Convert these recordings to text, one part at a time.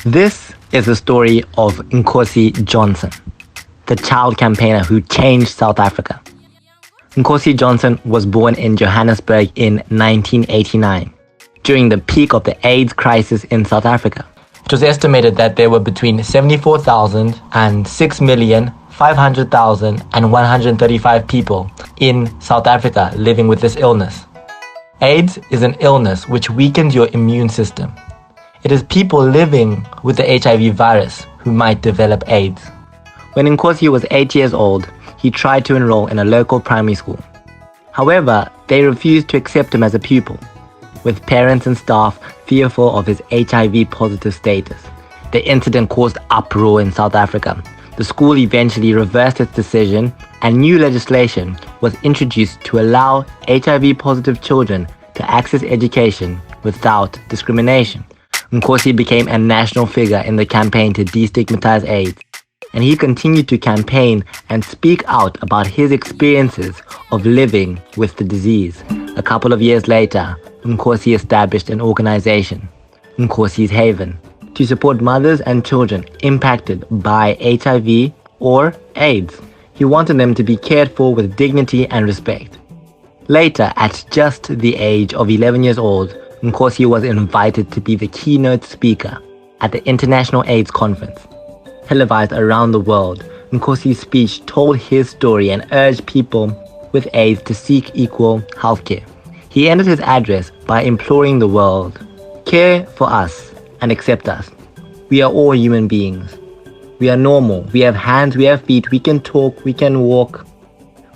This is the story of Nkosi Johnson, the child campaigner who changed South Africa. Nkosi Johnson was born in Johannesburg in 1989, during the peak of the AIDS crisis in South Africa. It was estimated that there were between 74,000 and 6,500,000 and 135 people in South Africa living with this illness. AIDS is an illness which weakens your immune system. It is people living with the HIV virus who might develop AIDS. When Nkosi was 8 years old, he tried to enroll in a local primary school. However, they refused to accept him as a pupil, with parents and staff fearful of his HIV-positive status. The incident caused uproar in South Africa. The school eventually reversed its decision, and new legislation was introduced to allow HIV-positive children to access education without discrimination. Nkosi became a national figure in the campaign to destigmatize AIDS, and he continued to campaign and speak out about his experiences of living with the disease. A couple of years later, Nkosi established an organization, Nkosi's Haven, to support mothers and children impacted by HIV or AIDS. He wanted them to be cared for with dignity and respect. Later, at just the age of 11 years old, Nkosi was invited to be the keynote speaker at the International AIDS Conference. Televised around the world, Nkosi's speech told his story and urged people with AIDS to seek equal healthcare. He ended his address by imploring the world, care for us and accept us. We are all human beings. We are normal. We have hands, we have feet, we can talk, we can walk.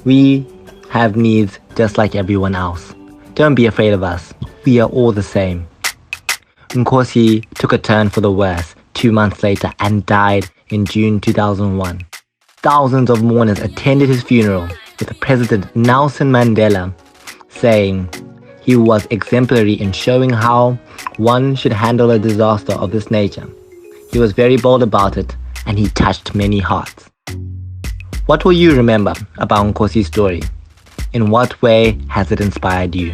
We have needs just like everyone else. Don't be afraid of us. We are all the same. Nkosi took a turn for the worse 2 months later and died in June 2001. Thousands of mourners attended his funeral, with President Nelson Mandela saying he was exemplary in showing how one should handle a disaster of this nature. He was very bold about it, and he touched many hearts. What will you remember about Nkosi's story? In what way has it inspired you?